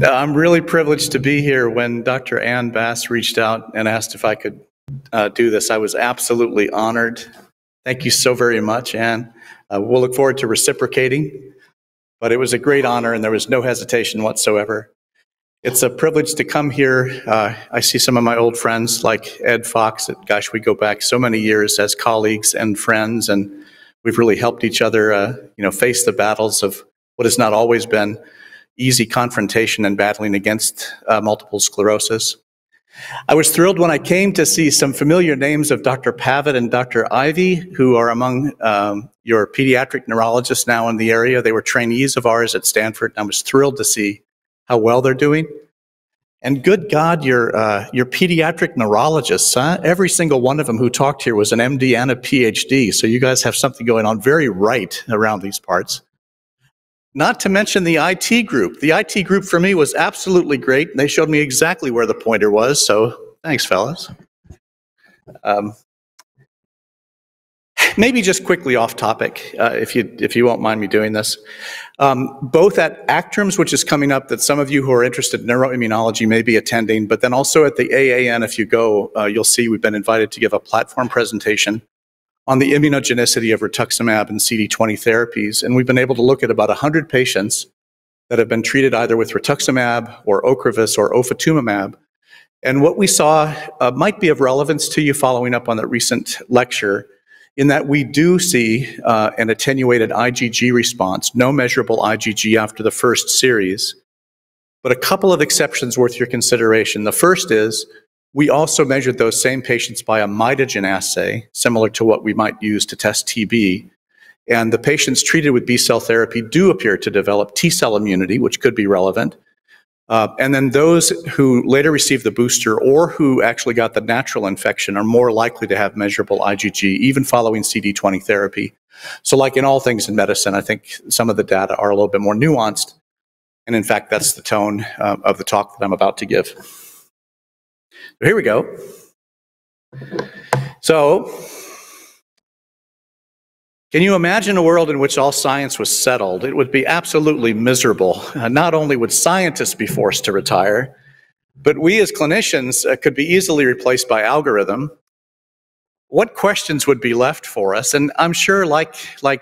I'm really privileged to be here. When Dr. Ann Bass reached out and asked if I could do this, I was absolutely honored. Thank you so very much, Ann. We'll look forward to reciprocating, but it was a great honor and there was no hesitation whatsoever. It's a privilege to come here. I see some of my old friends like Ed Fox. Gosh, we go back so many years as colleagues and friends, and we've really helped each other face the battles of what has not always been easy confrontation and battling against multiple sclerosis. I was thrilled when I came to see some familiar names of Dr. Pavitt and Dr. Ivy, who are among your pediatric neurologists now in the area. They were trainees of ours at Stanford, and I was thrilled to see how well they're doing. And good God, your pediatric neurologists, huh? Every single one of them who talked here was an MD and a PhD, so you guys have something going on very right around these parts. Not to mention the IT group. The IT group for me was absolutely great. They showed me exactly where the pointer was, so thanks, fellas. Maybe just quickly off topic, if you won't mind me doing this. Both at ACTRIMS, which is coming up, that some of you who are interested in neuroimmunology may be attending, but then also at the AAN, if you go, you'll see we've been invited to give a platform presentation on the immunogenicity of rituximab and CD20 therapies. And we've been able to look at about 100 patients that have been treated either with rituximab or Ocrevus or ofatumumab. And what we saw might be of relevance to you following up on that recent lecture, in that we do see an attenuated IgG response, no measurable IgG after the first series, but a couple of exceptions worth your consideration. The first is, we also measured those same patients by a mitogen assay, similar to what we might use to test TB. And the patients treated with B-cell therapy do appear to develop T-cell immunity, which could be relevant. And then those who later received the booster or who actually got the natural infection are more likely to have measurable IgG, even following CD20 therapy. So like in all things in medicine, I think some of the data are a little bit more nuanced. And in fact, that's the tone of the talk that I'm about to give. So here we go. So, can you imagine a world in which all science was settled? It would be absolutely miserable. Not only would scientists be forced to retire, but we as clinicians could be easily replaced by algorithm. What questions would be left for us? And I'm sure, like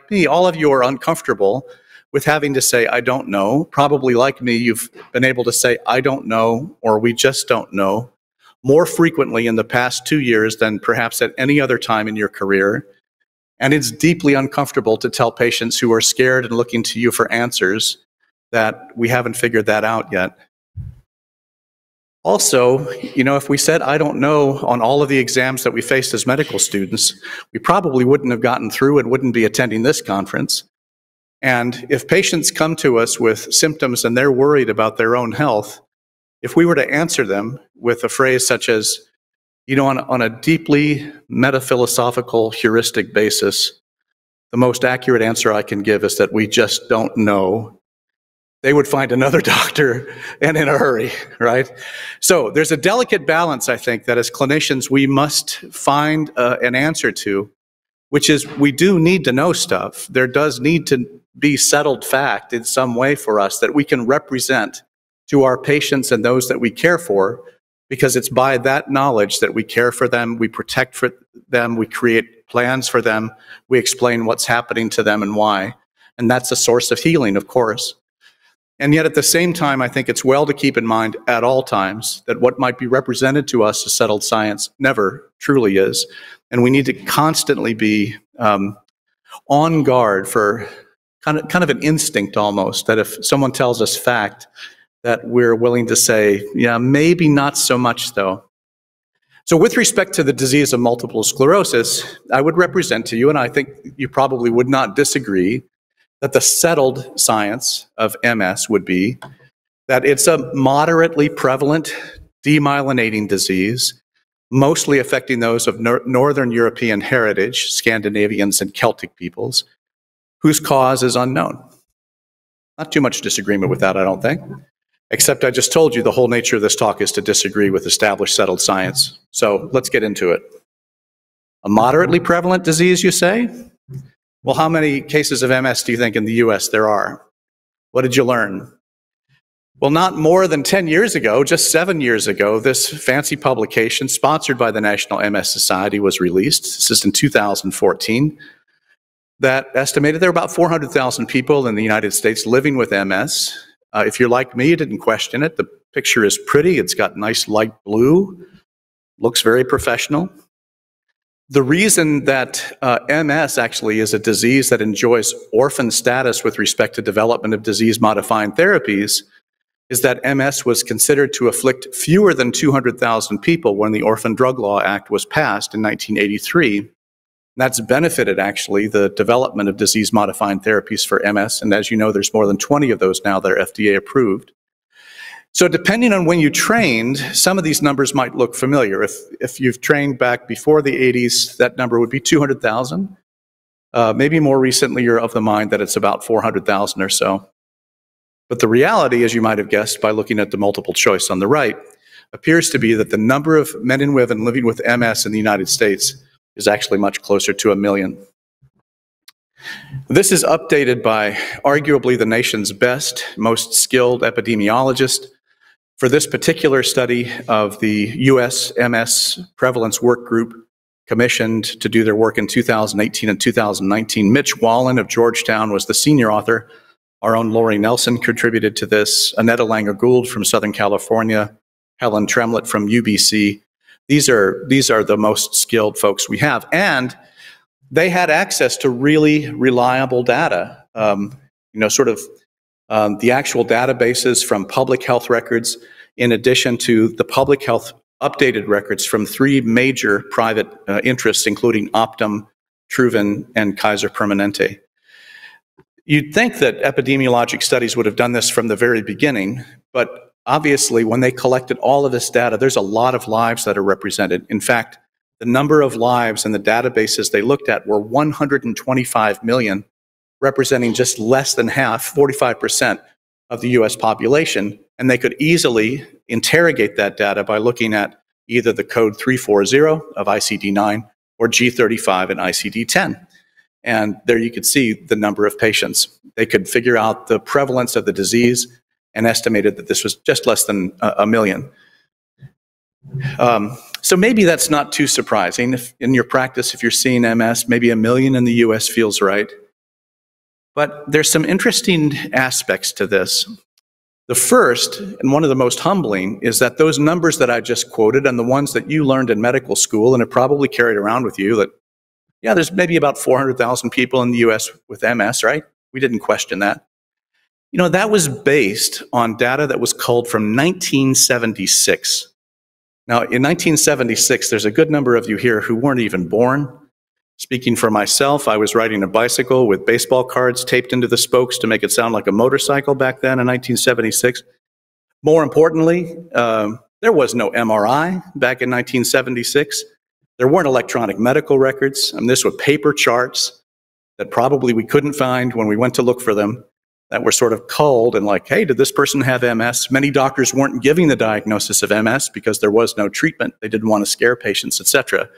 me, all of you are uncomfortable with having to say, I don't know. Probably like me, you've been able to say, I don't know, or we just don't know, more frequently in the past 2 years than perhaps at any other time in your career. And it's deeply uncomfortable to tell patients who are scared and looking to you for answers that we haven't figured that out yet. Also, if we said, I don't know, on all of the exams that we faced as medical students, we probably wouldn't have gotten through and wouldn't be attending this conference. And if patients come to us with symptoms and they're worried about their own health, if we were to answer them with a phrase such as, on a deeply metaphilosophical heuristic basis, the most accurate answer I can give is that we just don't know, they would find another doctor and in a hurry, right? So there's a delicate balance, I think, that as clinicians we must find an answer to, which is we do need to know stuff. There does need to be settled fact in some way for us that we can represent to our patients and those that we care for, because it's by that knowledge that we care for them, we protect for them, we create plans for them, we explain what's happening to them and why. And that's a source of healing, of course. And yet at the same time, I think it's well to keep in mind at all times that what might be represented to us as settled science never truly is. And we need to constantly be on guard for kind of an instinct almost, that if someone tells us fact, that we're willing to say, yeah, maybe not so much though. So with respect to the disease of multiple sclerosis, I would represent to you, and I think you probably would not disagree, that the settled science of MS would be that it's a moderately prevalent demyelinating disease, mostly affecting those of Northern European heritage, Scandinavians and Celtic peoples, whose cause is unknown. Not too much disagreement with that, I don't think. Except I just told you the whole nature of this talk is to disagree with established settled science. So let's get into it. A moderately prevalent disease, you say? Well, how many cases of MS do you think in the US there are? What did you learn? Well, not more than 10 years ago, just 7 years ago, this fancy publication sponsored by the National MS Society was released. This is in 2014. That estimated there are about 400,000 people in the United States living with MS. If you're like me, you didn't question it. The picture is pretty. It's got nice light blue. Looks very professional. The reason that MS actually is a disease that enjoys orphan status with respect to development of disease-modifying therapies is that MS was considered to afflict fewer than 200,000 people when the Orphan Drug Law Act was passed in 1983. That's benefited, actually, the development of disease-modifying therapies for MS, and as you know, there's more than 20 of those now that are FDA approved. So depending on when you trained, some of these numbers might look familiar. If you've trained back before the 80s, that number would be 200,000. Maybe more recently, you're of the mind that it's about 400,000 or so. But the reality, as you might have guessed by looking at the multiple choice on the right, appears to be that the number of men and women living with MS in the United States is actually much closer to 1 million. This is updated by arguably the nation's best, most skilled epidemiologist. For this particular study of the US MS Prevalence Work Group commissioned to do their work in 2018 and 2019, Mitch Wallen of Georgetown was the senior author. Our own Lori Nelson contributed to this, Annetta Langer-Gould from Southern California, Helen Tremlett from UBC. These are the most skilled folks we have. And they had access to really reliable data, the actual databases from public health records, in addition to the public health updated records from 3 major private interests, including Optum, Truven, and Kaiser Permanente. You'd think that epidemiologic studies would have done this from the very beginning, but obviously when they collected all of this data, there's a lot of lives that are represented. In fact, the number of lives in the databases they looked at were 125 million, representing just less than half, 45% of the US population, and they could easily interrogate that data by looking at either the code 340 of ICD-9 or G35 in ICD-10. And there you could see the number of patients. They could figure out the prevalence of the disease and estimated that this was just less than 1 million. So maybe that's not too surprising. If in your practice, if you're seeing MS, maybe 1 million in the US feels right. But there's some interesting aspects to this. The first, and one of the most humbling, is that those numbers that I just quoted and the ones that you learned in medical school and have probably carried around with you, that, yeah, there's maybe about 400,000 people in the US with MS, right? We didn't question that. You know, that was based on data that was culled from 1976. Now, in 1976, there's a good number of you here who weren't even born. Speaking for myself, I was riding a bicycle with baseball cards taped into the spokes to make it sound like a motorcycle back then in 1976. More importantly, there was no MRI back in 1976. There weren't electronic medical records. This were paper charts that probably we couldn't find when we went to look for them, that were sort of culled and like, hey, did this person have MS? Many doctors weren't giving the diagnosis of MS because there was no treatment. They didn't want to scare patients, etc.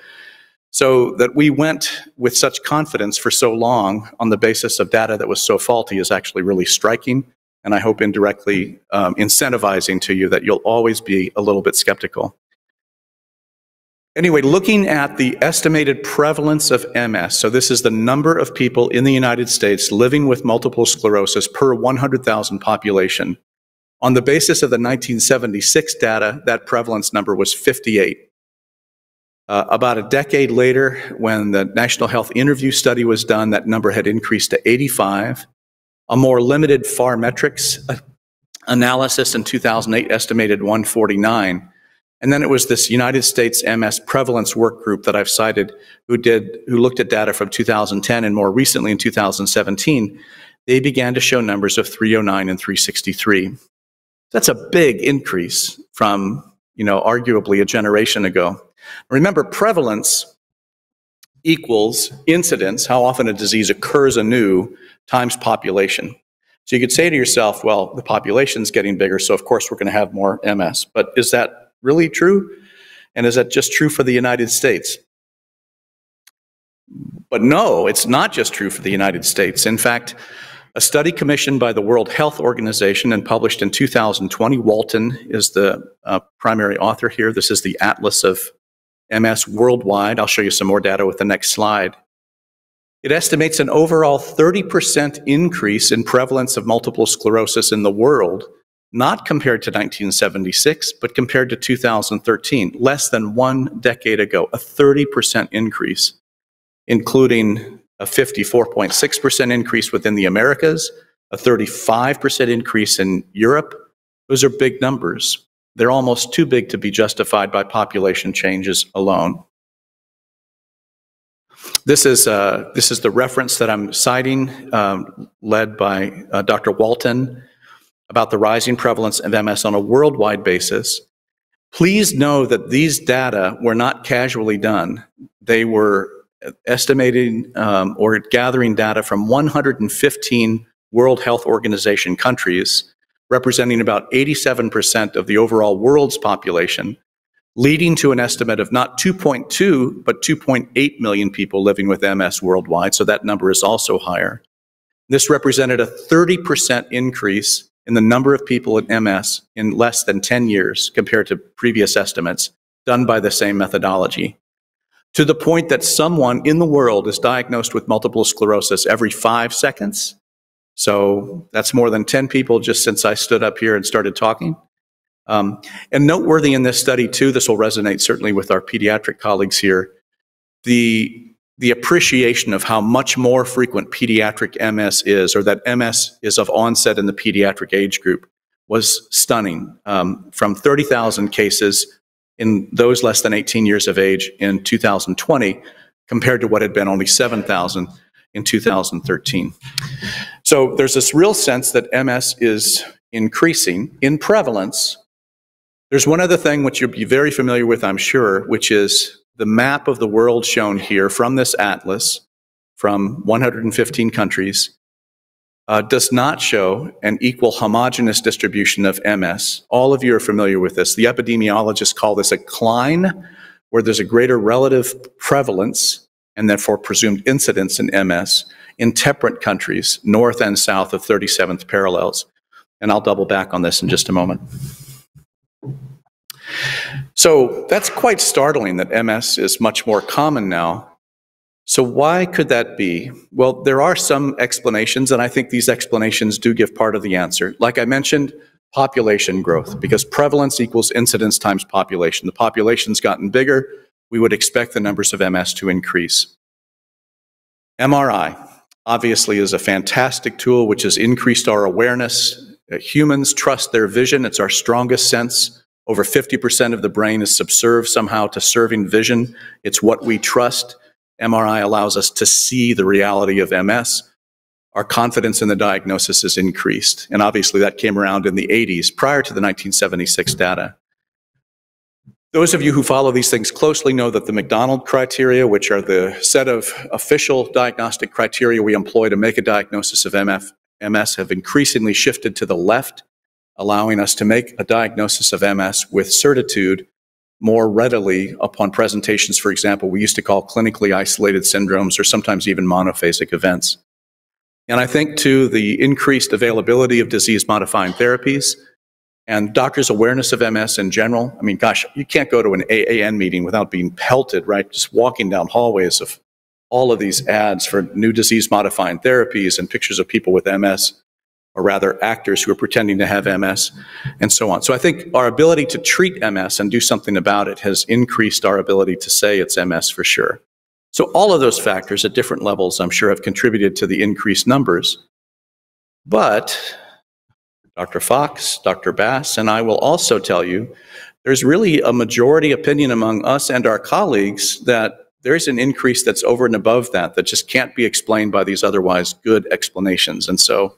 So that we went with such confidence for so long on the basis of data that was so faulty is actually really striking, and I hope indirectly incentivizing to you that you'll always be a little bit skeptical. Anyway, looking at the estimated prevalence of MS, so this is the number of people in the United States living with multiple sclerosis per 100,000 population. On the basis of the 1976 data, that prevalence number was 58. About a decade later, when the National Health Interview Study was done, that number had increased to 85. A more limited PharMetrics analysis in 2008 estimated 149. And then it was this United States MS Prevalence Work Group that I've cited who looked at data from 2010 and more recently in 2017. They began to show numbers of 309 and 363. That's a big increase from, arguably a generation ago. Remember, prevalence equals incidence, how often a disease occurs anew, times population. So you could say to yourself, well, the population's getting bigger, so of course we're going to have more MS. But is that really true? And is that just true for the United States? But no, it's not just true for the United States. In fact, A study commissioned by the World Health Organization and published in 2020, Walton is the primary author here. This is the Atlas of MS worldwide. I'll show you some more data with the next slide. It estimates an overall 30% increase in prevalence of multiple sclerosis in the world, not compared to 1976, but compared to 2013, less than 1 decade ago, a 30% increase, including a 54.6% increase within the Americas, a 35% increase in Europe. Those are big numbers. They're almost too big to be justified by population changes alone. This is the reference that I'm citing, led by Dr. Walton, about the rising prevalence of MS on a worldwide basis. Please know that these data were not casually done. They were estimating or gathering data from 115 World Health Organization countries, representing about 87% of the overall world's population, leading to an estimate of not 2.2, but 2.8 million people living with MS worldwide, so that number is also higher. This represented a 30% increase in the number of people with MS in less than 10 years compared to previous estimates done by the same methodology, to the point that someone in the world is diagnosed with multiple sclerosis every 5 seconds. So that's more than 10 people just since I stood up here and started talking. And noteworthy in this study too, this will resonate certainly with our pediatric colleagues here, the appreciation of how much more frequent pediatric MS is, or that MS is of onset in the pediatric age group, was stunning. From 30,000 cases in those less than 18 years of age in 2020, compared to what had been only 7,000 in 2013. So there's this real sense that MS is increasing in prevalence. There's one other thing which you'll be very familiar with, I'm sure, which is the map of the world shown here from this atlas from 115 countries does not show an equal homogeneous distribution of MS. All of you are familiar with this. The epidemiologists call this a cline, where there's a greater relative prevalence and therefore presumed incidence in MS in temperate countries, north and south of 37th parallels. And I'll double back on this in just a moment. So that's quite startling that MS is much more common now. So why could that be? Well, there are some explanations, and I think these explanations do give part of the answer. Like I mentioned, population growth, because prevalence equals incidence times population. The population's gotten bigger, we would expect the numbers of MS to increase. MRI, obviously, is a fantastic tool which has increased our awareness. Humans trust their vision. It's our strongest sense. Over 50% of the brain is subserved somehow to serving vision. It's what we trust. MRI allows us to see the reality of MS. Our confidence in the diagnosis is increased. And obviously that came around in the 80s, prior to the 1976 data. Those of you who follow these things closely know that the McDonald criteria, which are the set of official diagnostic criteria we employ to make a diagnosis of MS, have increasingly shifted to the left, allowing us to make a diagnosis of MS with certitude more readily upon presentations, for example, we used to call clinically isolated syndromes or sometimes even monophasic events. And I think, too, the increased availability of disease-modifying therapies and doctors' awareness of MS in general. I mean, gosh, you can't go to an AAN meeting without being pelted, right? Just walking down hallways of all of these ads for new disease-modifying therapies and pictures of people with MS, or rather actors who are pretending to have MS, and so on. So I think our ability to treat MS and do something about it has increased our ability to say it's MS for sure. So all of those factors at different levels, I'm sure, have contributed to the increased numbers. But Dr. Fox, Dr. Bass, and I will also tell you, there's really a majority opinion among us and our colleagues that there's an increase that's over and above that just can't be explained by these otherwise good explanations. And so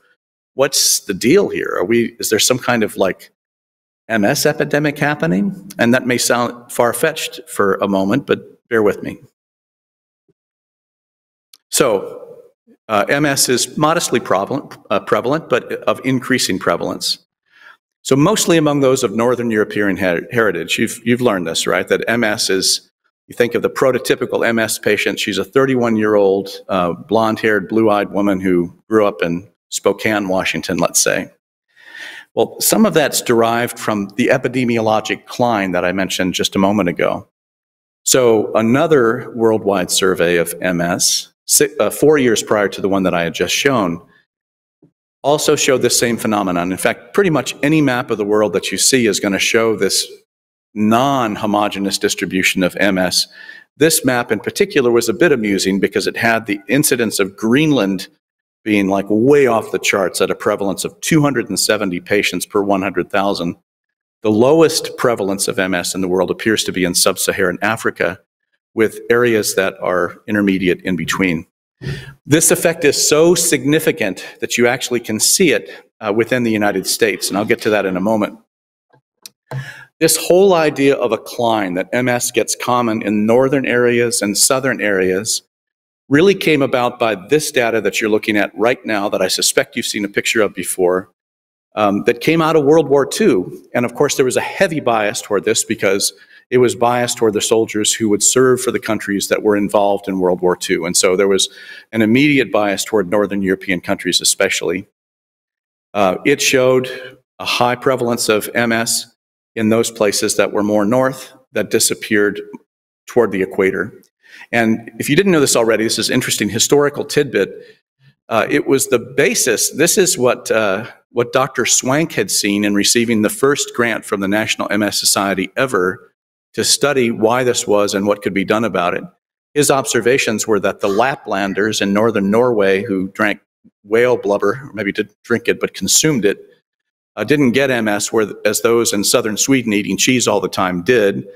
what's the deal here? Is there some kind of like MS epidemic happening? And that may sound far-fetched for a moment, but bear with me. So MS is modestly prevalent, but of increasing prevalence. So mostly among those of Northern European heritage. You've learned this, right? That MS is, you think of the prototypical MS patient. She's a 31-year-old blonde-haired, blue-eyed woman who grew up in Spokane, Washington, let's say. Well, some of that's derived from the epidemiologic decline that I mentioned just a moment ago. So another worldwide survey of MS, 4 years prior to the one that I had just shown, also showed the same phenomenon. In fact, pretty much any map of the world that you see is going to show this non-homogeneous distribution of MS. This map in particular was a bit amusing because it had the incidence of Greenland being like way off the charts at a prevalence of 270 patients per 100,000. The lowest prevalence of MS in the world appears to be in sub-Saharan Africa, with areas that are intermediate in between. This effect is so significant that you actually can see it within the United States, and I'll get to that in a moment. This whole idea of a decline, that MS gets common in northern areas and southern areas, really came about by this data that you're looking at right now that I suspect you've seen a picture of before, that came out of World War II. And of course, there was a heavy bias toward this because it was biased toward the soldiers who would serve for the countries that were involved in World War II. And so there was an immediate bias toward Northern European countries especially. It showed a high prevalence of MS in those places that were more north, that disappeared toward the equator. And if you didn't know this already, this is an interesting historical tidbit. It was the basis. This is what Dr. Swank had seen in receiving the first grant from the National MS Society ever to study why this was and what could be done about it. His observations were that the Laplanders in northern Norway who drank whale blubber, or maybe didn't drink it but consumed it, didn't get MS, whereas those in southern Sweden eating cheese all the time did.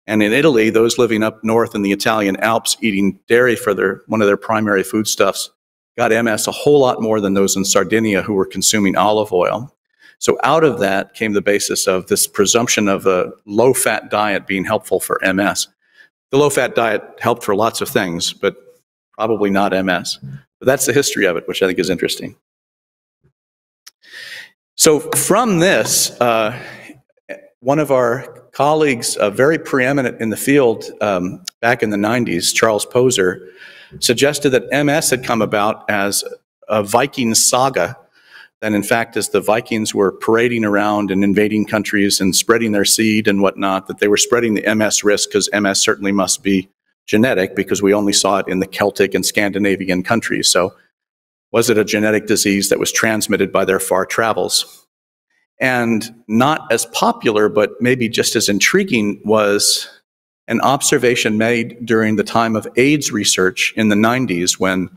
And in Italy, those living up north in the Italian Alps eating dairy for one of their primary foodstuffs got MS a whole lot more than those in Sardinia who were consuming olive oil. So out of that came the basis of this presumption of a low-fat diet being helpful for MS. The low-fat diet helped for lots of things, but probably not MS. But that's the history of it, which I think is interesting. So from this, one of our colleagues, very preeminent in the field back in the 90s, Charles Poser, suggested that MS had come about as a Viking saga. And in fact, as the Vikings were parading around and invading countries and spreading their seed and whatnot, that they were spreading the MS risk because MS certainly must be genetic because we only saw it in the Celtic and Scandinavian countries. So was it a genetic disease that was transmitted by their far travels? And not as popular, but maybe just as intriguing, was an observation made during the time of AIDS research in the 90s when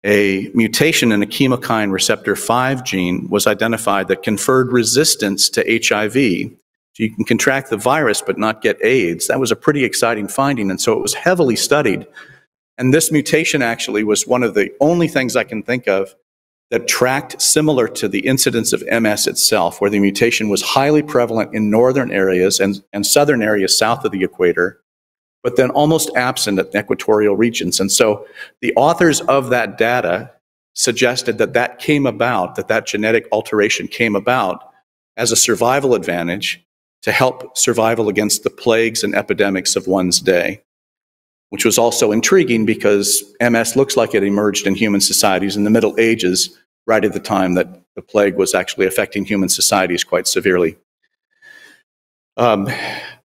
a mutation in a chemokine receptor 5 gene was identified that conferred resistance to HIV. So you can contract the virus but not get AIDS. That was a pretty exciting finding, and so it was heavily studied. And this mutation actually was one of the only things I can think of that tracked similar to the incidence of MS itself, where the mutation was highly prevalent in northern areas and southern areas south of the equator, but then almost absent at equatorial regions. And so the authors of that data suggested that that came about, that genetic alteration came about as a survival advantage to help survival against the plagues and epidemics of one's day, which was also intriguing because MS looks like it emerged in human societies in the Middle Ages, right at the time that the plague was actually affecting human societies quite severely.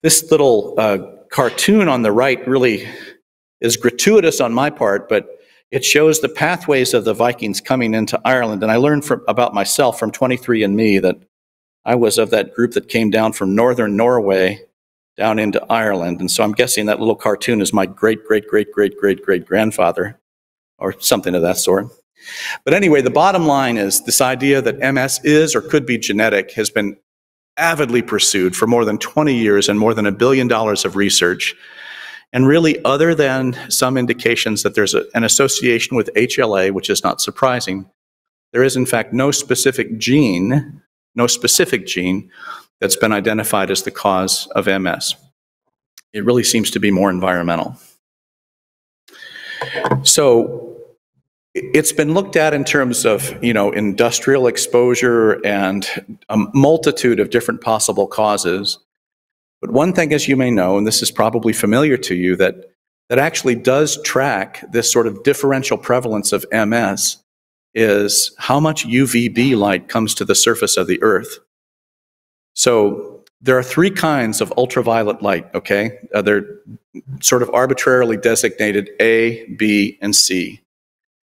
This little cartoon on the right really is gratuitous on my part, but it shows the pathways of the Vikings coming into Ireland. And I learned about myself from 23andMe that I was of that group that came down from northern Norway down into Ireland. And so I'm guessing that little cartoon is my great-great-great-great-great-great-grandfather or something of that sort. But anyway, the bottom line is this idea that MS is or could be genetic has been avidly pursued for more than 20 years and more than $1 billion of research. And really, other than some indications that there's an association with HLA, which is not surprising, there is in fact no specific gene that's been identified as the cause of MS. It really seems to be more environmental. So it's been looked at in terms of, industrial exposure and a multitude of different possible causes. But one thing, as you may know, and this is probably familiar to you, that actually does track this sort of differential prevalence of MS is how much UVB light comes to the surface of the Earth. So there are three kinds of ultraviolet light, okay? They're sort of arbitrarily designated A, B, and C.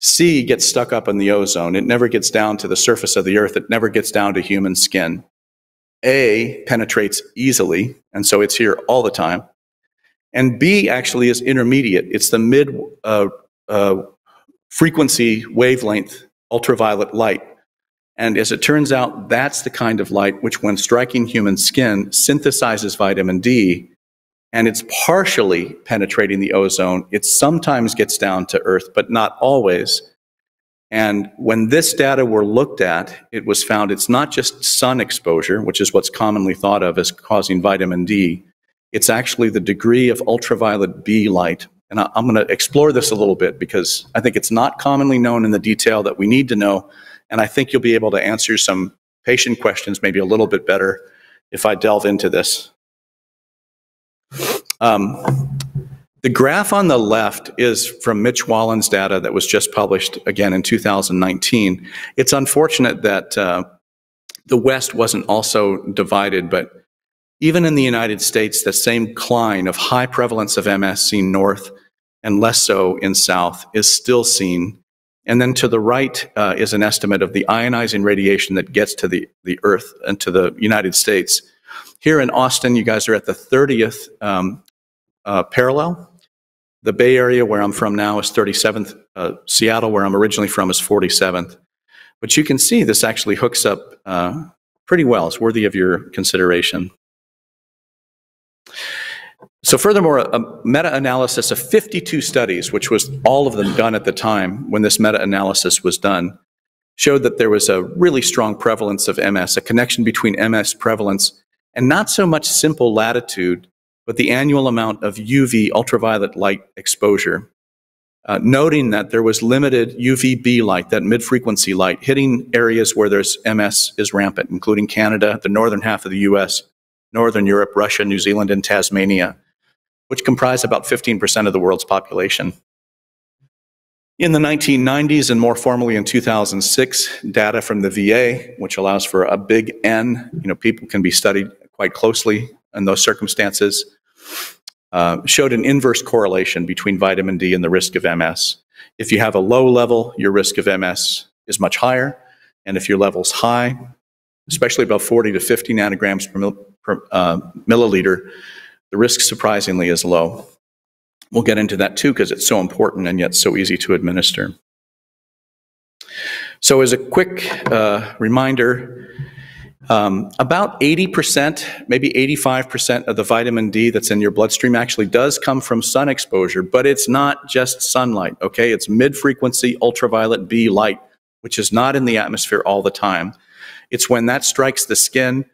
C gets stuck up in the ozone. It never gets down to the surface of the Earth. It never gets down to human skin. A penetrates easily, and so it's here all the time. And B actually is intermediate. It's the mid frequency wavelength ultraviolet light. And as it turns out, that's the kind of light which, when striking human skin, synthesizes vitamin D, and it's partially penetrating the ozone. It sometimes gets down to Earth, but not always. And when this data were looked at, it was found it's not just sun exposure, which is what's commonly thought of as causing vitamin D. It's actually the degree of ultraviolet B light. And I'm going to explore this a little bit because I think it's not commonly known in the detail that we need to know. And I think you'll be able to answer some patient questions maybe a little bit better if I delve into this. The graph on the left is from Mitch Wallen's data that was just published again in 2019. It's unfortunate that the West wasn't also divided, but even in the United States, the same decline of high prevalence of MS seen north and less so in south is still seen. And then to the right is an estimate of the ionizing radiation that gets to the Earth and to the United States. Here in Austin, you guys are at the 30th parallel. The Bay Area, where I'm from now, is 37th. Seattle, where I'm originally from, is 47th. But you can see this actually hooks up pretty well. It's worthy of your consideration. So furthermore, a meta-analysis of 52 studies, which was all of them done at the time when this meta-analysis was done, showed that there was a really strong prevalence of MS, a connection between MS prevalence and not so much simple latitude, but the annual amount of UV ultraviolet light exposure, noting that there was limited UVB light, that mid-frequency light, hitting areas where there's MS is rampant, including Canada, the northern half of the US, Northern Europe, Russia, New Zealand, and Tasmania, which comprise about 15% of the world's population. In the 1990s and more formally in 2006, data from the VA, which allows for a big N, people can be studied quite closely in those circumstances, showed an inverse correlation between vitamin D and the risk of MS. If you have a low level, your risk of MS is much higher. And if your level's high, especially above 40 to 50 nanograms per milliliter, the risk surprisingly is low. We'll get into that too because it's so important and yet so easy to administer. So as a quick reminder, about 80%, maybe 85% of the vitamin D that's in your bloodstream actually does come from sun exposure, but it's not just sunlight, okay? It's mid-frequency ultraviolet B light, which is not in the atmosphere all the time. It's when that strikes the skin,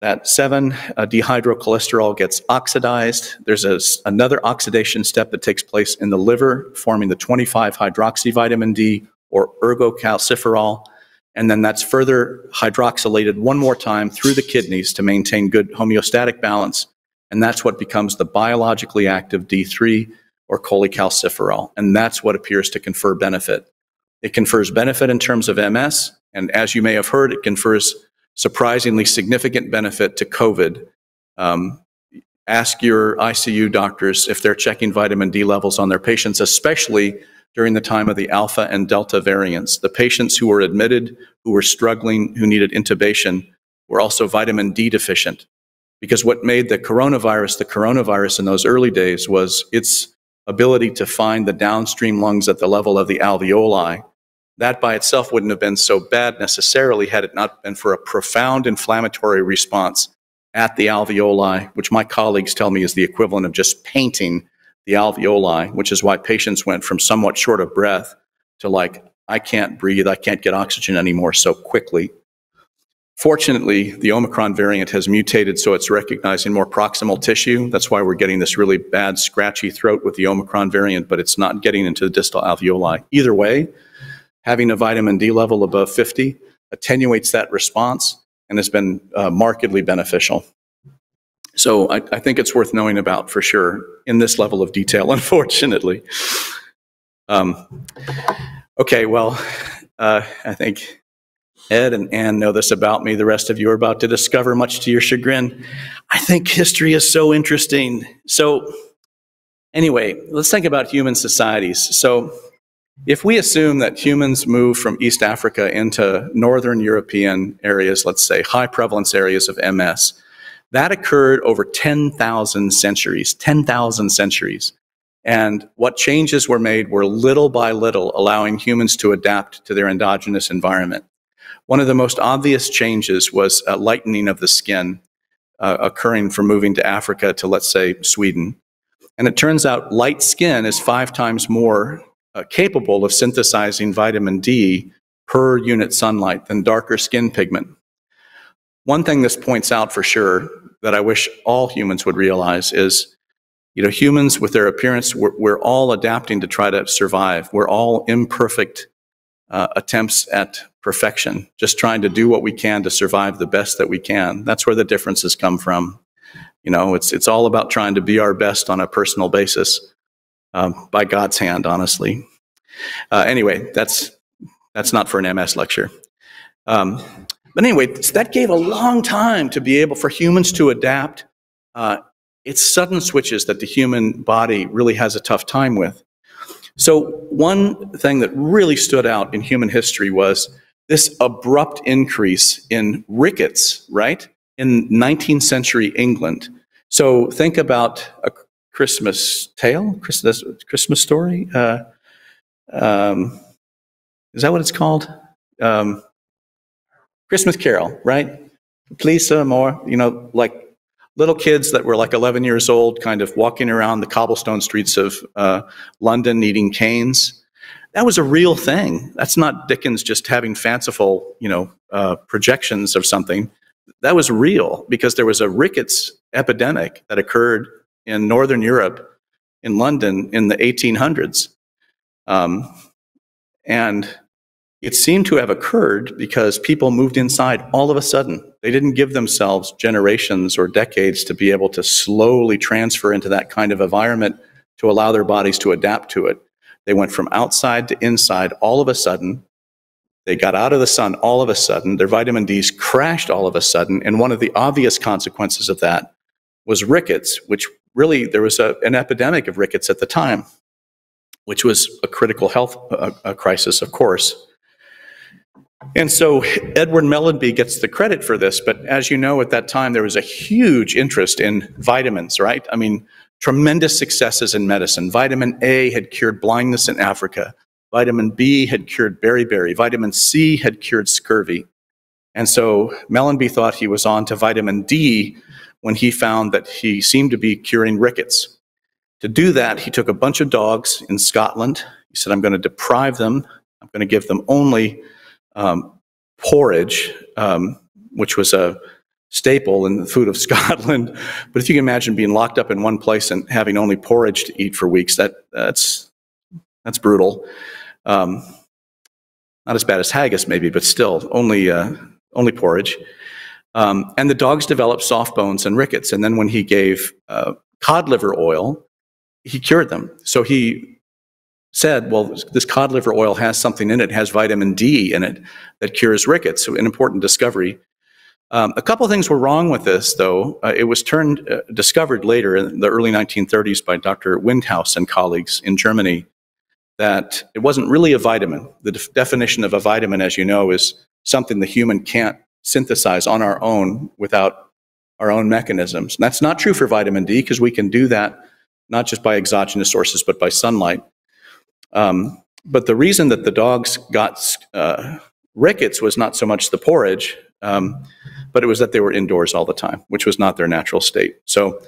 that 7-dehydrocholesterol gets oxidized. There's another oxidation step that takes place in the liver, forming the 25-hydroxyvitamin D, or ergocalciferol. And then that's further hydroxylated one more time through the kidneys to maintain good homeostatic balance. And that's what becomes the biologically active D3, or cholecalciferol. And that's what appears to confer benefit. It confers benefit in terms of MS. And as you may have heard, it confers surprisingly significant benefit to COVID. Ask your ICU doctors if they're checking vitamin D levels on their patients, especially during the time of the Alpha and Delta variants. The patients who were admitted, who were struggling, who needed intubation, were also vitamin D deficient. Because what made the coronavirus in those early days was its ability to find the downstream lungs at the level of the alveoli. That by itself wouldn't have been so bad necessarily had it not been for a profound inflammatory response at the alveoli, which my colleagues tell me is the equivalent of just painting the alveoli, which is why patients went from somewhat short of breath to like, I can't breathe, I can't get oxygen anymore so quickly. Fortunately, the Omicron variant has mutated so it's recognizing more proximal tissue. That's why we're getting this really bad scratchy throat with the Omicron variant, but it's not getting into the distal alveoli. Either way, having a vitamin D level above 50 attenuates that response and has been markedly beneficial. So I think it's worth knowing about for sure in this level of detail, unfortunately. Okay, well, I think Ed and Ann know this about me. The rest of you are about to discover, much to your chagrin. I think history is so interesting. So anyway, let's think about human societies. So if we assume that humans moved from East Africa into Northern European areas, let's say high prevalence areas of MS, that occurred over 10,000 centuries, 10,000 centuries. And what changes were made were little by little allowing humans to adapt to their endogenous environment. One of the most obvious changes was a lightening of the skin occurring from moving to Africa to, let's say, Sweden. And it turns out light skin is 5 times more capable of synthesizing vitamin D per unit sunlight than darker skin pigment. One thing this points out for sure that I wish all humans would realize is, humans with their appearance, we're all adapting to try to survive. We're all imperfect attempts at perfection, just trying to do what we can to survive the best that we can. That's where the differences come from. It's all about trying to be our best on a personal basis, by God's hand, honestly. Anyway, that's not for an MS lecture. But anyway, that gave a long time to be able for humans to adapt. It's sudden switches that the human body really has a tough time with. So one thing that really stood out in human history was this abrupt increase in rickets, right, in 19th century England. So think about a Christmas tale, Christmas story. Is that what it's called? Christmas Carol, right? Please some more, like little kids that were like 11 years old, kind of walking around the cobblestone streets of London eating canes. That was a real thing. That's not Dickens just having fanciful, projections of something. That was real because there was a rickets epidemic that occurred in Northern Europe, in London, in the 1800s. And it seemed to have occurred because people moved inside all of a sudden. They didn't give themselves generations or decades to be able to slowly transfer into that kind of environment to allow their bodies to adapt to it. They went from outside to inside all of a sudden. They got out of the sun all of a sudden. Their vitamin Ds crashed all of a sudden. And one of the obvious consequences of that was rickets, which really, there was an epidemic of rickets at the time, which was a critical health crisis, of course. And so Edward Mellanby gets the credit for this, but as you know, at that time, there was a huge interest in vitamins, right? I mean, tremendous successes in medicine. Vitamin A had cured blindness in Africa. Vitamin B had cured beriberi. Vitamin C had cured scurvy. And so Mellanby thought he was on to vitamin D when he found that he seemed to be curing rickets. To do that, he took a bunch of dogs in Scotland. He said, I'm going to deprive them. I'm going to give them only porridge, which was a staple in the food of Scotland. But if you can imagine being locked up in one place and having only porridge to eat for weeks, that's brutal. Not as bad as haggis maybe, but still only porridge. And the dogs developed soft bones and rickets. And then when he gave cod liver oil, he cured them. So he said, well, this cod liver oil has something in it, has vitamin D in it that cures rickets. So an important discovery. A couple of things were wrong with this, though. It was discovered later in the early 1930s by Dr. Windhaus and colleagues in Germany that it wasn't really a vitamin. The definition of a vitamin, as you know, is something the human can't synthesize on our own without our own mechanisms. And that's not true for vitamin D because we can do that not just by exogenous sources, but by sunlight. But the reason that the dogs got rickets was not so much the porridge, but it was that they were indoors all the time, which was not their natural state. So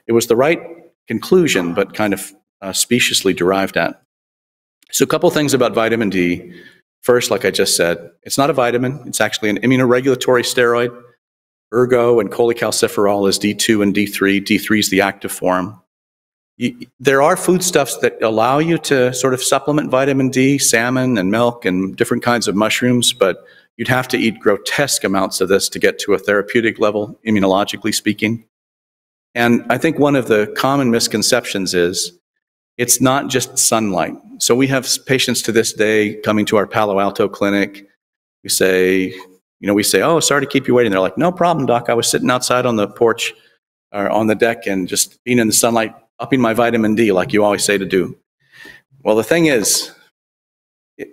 it was the right conclusion, but kind of speciously derived at. So a couple things about vitamin D. First, like I just said, it's not a vitamin. It's actually an immunoregulatory steroid. Ergo and cholecalciferol is D2 and D3. D3 is the active form. There are foodstuffs that allow you to sort of supplement vitamin D, salmon and milk and different kinds of mushrooms, but you'd have to eat grotesque amounts of this to get to a therapeutic level, immunologically speaking. And I think one of the common misconceptions is It's not just sunlight. So we have patients to this day coming to our Palo Alto clinic. We say, oh, sorry to keep you waiting. They're like, no problem, doc. I was sitting outside on the porch or on the deck and just being in the sunlight, upping my vitamin D like you always say to do. Well, the thing is,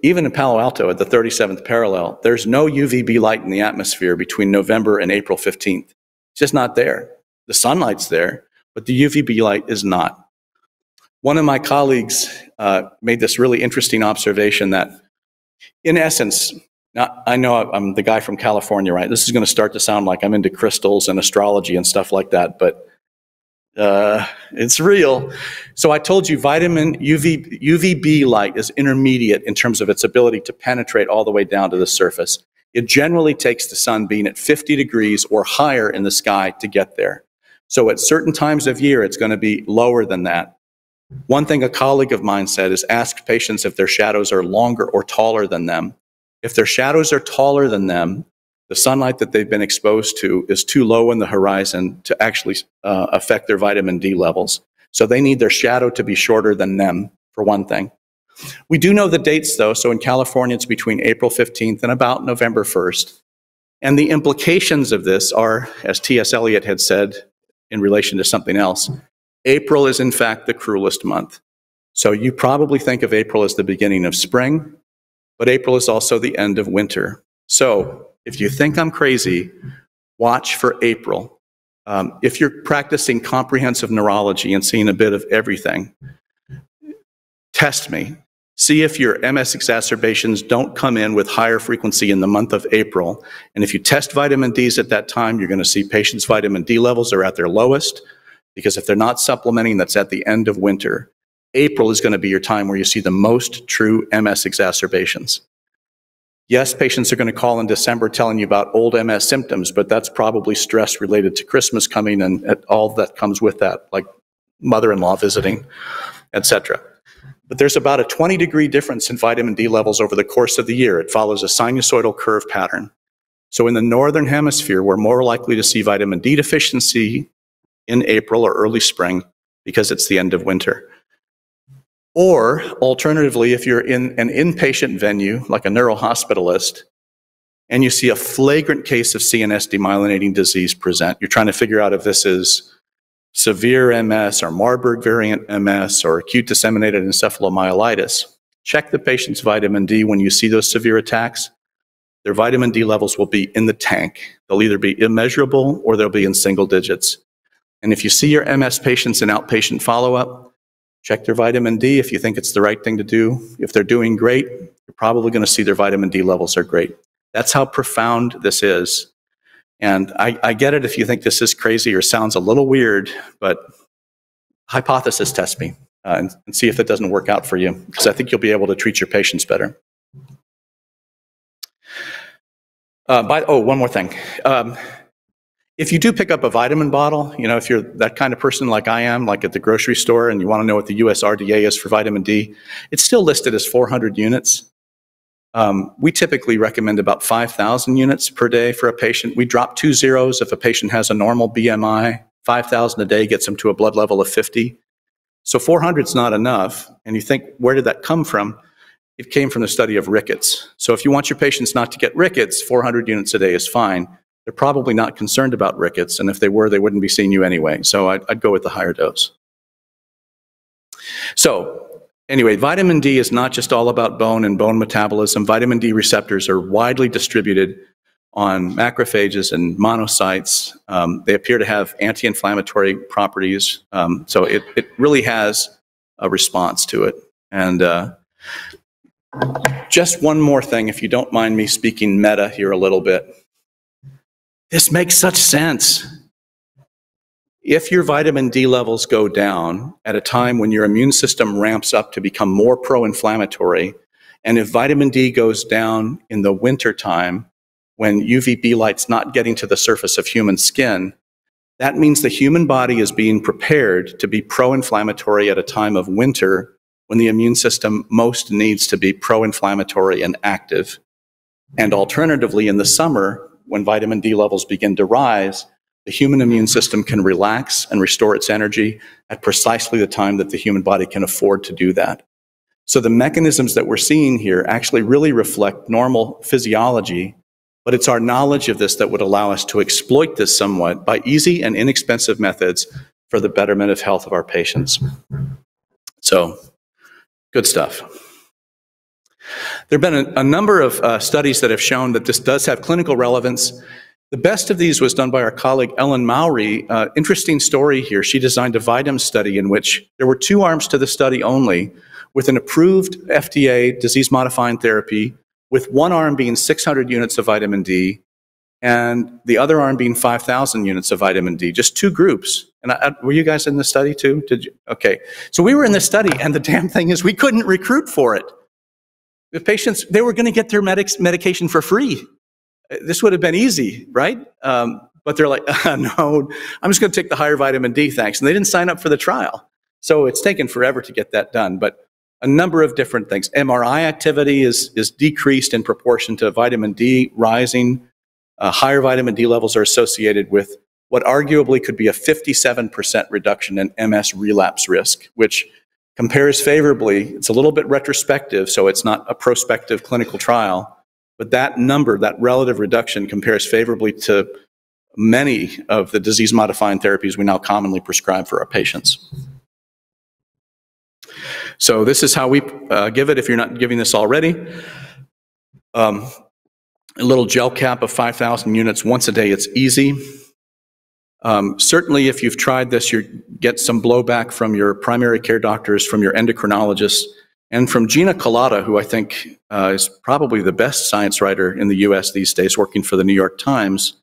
even in Palo Alto at the 37th parallel, there's no UVB light in the atmosphere between November and April 15th. It's just not there. The sunlight's there, but the UVB light is not. One of my colleagues made this really interesting observation that, in essence, now, I know I'm the guy from California, right? This is going to start to sound like I'm into crystals and astrology and stuff like that, but it's real. So I told you UVB light is intermediate in terms of its ability to penetrate all the way down to the surface. It generally takes the sun being at 50 degrees or higher in the sky to get there. So at certain times of year, it's going to be lower than that. One thing a colleague of mine said is ask patients if their shadows are longer or taller than them. If their shadows are taller than them, the sunlight that they've been exposed to is too low in the horizon to actually affect their vitamin D levels. So they need their shadow to be shorter than them, for one thing. We do know the dates, though. So in California, it's between April 15th and about November 1st. And the implications of this are, as T.S. Eliot had said in relation to something else, April is, in fact, the cruelest month. So you probably think of April as the beginning of spring, but April is also the end of winter. So if you think I'm crazy, watch for April. If you're practicing comprehensive neurology and seeing a bit of everything, test me. See if your MS exacerbations don't come in with higher frequency in the month of April. And if you test vitamin Ds at that time, you're going to see patients' vitamin D levels are at their lowest, because if they're not supplementing, that's at the end of winter. April is going to be your time where you see the most true MS exacerbations. Yes, patients are going to call in December telling you about old MS symptoms, but that's probably stress related to Christmas coming and all that comes with that, like mother-in-law visiting, etc. But there's about a 20-degree difference in vitamin D levels over the course of the year. It follows a sinusoidal curve pattern. So in the northern hemisphere, we're more likely to see vitamin D deficiency in April or early spring because it's the end of winter. Or alternatively, if you're in an inpatient venue, like a neurohospitalist, and you see a flagrant case of CNS demyelinating disease present, you're trying to figure out if this is severe MS or Marburg variant MS or acute disseminated encephalomyelitis. Check the patient's vitamin D when you see those severe attacks. Their vitamin D levels will be in the tank. They'll either be immeasurable or they'll be in single digits. And if you see your MS patients in outpatient follow-up, check their vitamin D if you think it's the right thing to do. If they're doing great, you're probably going to see their vitamin D levels are great. That's how profound this is. And I get it if you think this is crazy or sounds a little weird, but hypothesis test me and see if it doesn't work out for you, because I think you'll be able to treat your patients better. One more thing. If you do pick up a vitamin bottle, if you're that kind of person like I am, like at the grocery store, and you want to know what the US RDA is for vitamin D, it's still listed as 400 units. We typically recommend about 5,000 units per day for a patient. We drop 2 zeros if a patient has a normal BMI. 5,000 a day gets them to a blood level of 50. So 400 is not enough. And you think, where did that come from? It came from the study of rickets. So if you want your patients not to get rickets, 400 units a day is fine. They're probably not concerned about rickets, and if they were, they wouldn't be seeing you anyway. So I'd go with the higher dose. So anyway, vitamin D is not just all about bone and bone metabolism. Vitamin D receptors are widely distributed on macrophages and monocytes. They appear to have anti-inflammatory properties. So it really has a response to it. And just one more thing, if you don't mind me speaking meta here a little bit. This makes such sense. If your vitamin D levels go down at a time when your immune system ramps up to become more pro-inflammatory, and if vitamin D goes down in the winter time when UVB light's not getting to the surface of human skin, that means the human body is being prepared to be pro-inflammatory at a time of winter when the immune system most needs to be pro-inflammatory and active. And alternatively, in the summer, when vitamin D levels begin to rise, the the human immune system can relax and restore its energy at precisely the time that the human body can afford to do that. So the mechanisms that we're seeing here actually really reflect normal physiology, but it's our knowledge of this that would allow us to exploit this somewhat by easy and inexpensive methods for the betterment of health of our patients. So, good stuff. There have been a number of studies that have shown that this does have clinical relevance. The best of these was done by our colleague Ellen Mowry. Interesting story here. She designed a VITAM study in which there were 2 arms to the study only, with an approved FDA disease-modifying therapy, with one arm being 600 units of vitamin D, and the other arm being 5,000 units of vitamin D, just 2 groups. And were you guys in the study too? Did you? Okay. So we were in the study, and the damn thing is we couldn't recruit for it. The patients, they were going to get their medication for free. This would have been easy, right? But they're like, no, I'm just going to take the higher vitamin D, thanks. And they didn't sign up for the trial. So it's taken forever to get that done. But a number of different things. MRI activity is decreased in proportion to vitamin D rising. Higher vitamin D levels are associated with what arguably could be a 57% reduction in MS relapse risk, which compares favorably. It's a little bit retrospective, so it's not a prospective clinical trial, but that number, that relative reduction, compares favorably to many of the disease-modifying therapies we now commonly prescribe for our patients. So this is how we give it if you're not giving this already. A little gel cap of 5,000 units once a day. It's easy. Certainly if you've tried this, you get some blowback from your primary care doctors, from your endocrinologists, and from Gina Colada, who I think is probably the best science writer in the US these days, working for the New York Times.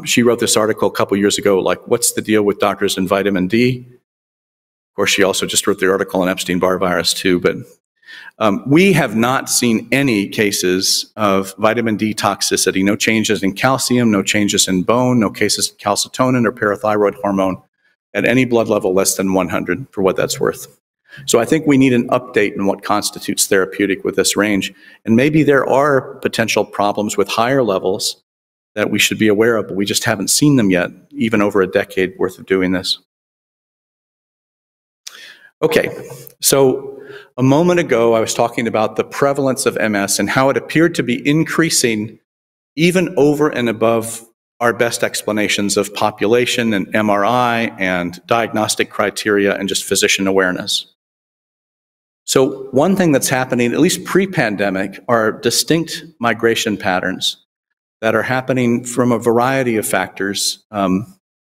She wrote this article a couple years ago, like, what's the deal with doctors and vitamin D? Of course, she also just wrote the article on Epstein-Barr Virus too, but we have not seen any cases of vitamin D toxicity, no changes in calcium, no changes in bone, no cases of calcitonin or parathyroid hormone at any blood level less than 100, for what that's worth. So I think we need an update in what constitutes therapeutic with this range. And maybe there are potential problems with higher levels that we should be aware of, but we just haven't seen them yet, even over a decade worth of doing this. Okay, so a moment ago I was talking about the prevalence of MS and how it appeared to be increasing even over and above our best explanations of population and MRI and diagnostic criteria and just physician awareness. So one thing that's happening, at least pre-pandemic, are distinct migration patterns that are happening from a variety of factors.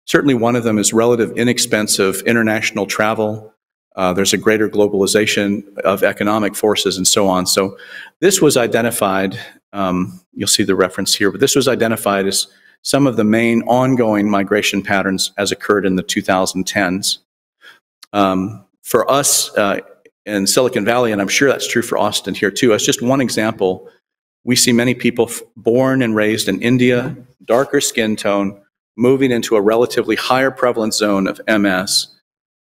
Certainly one of them is relative inexpensive international travel. There's a greater globalization of economic forces and so on. So this was identified, you'll see the reference here, but this was identified as some of the main ongoing migration patterns as occurred in the 2010s. For us in Silicon Valley, and I'm sure that's true for Austin here too, as just one example, we see many people born and raised in India, darker skin tone, moving into a relatively higher prevalence zone of MS,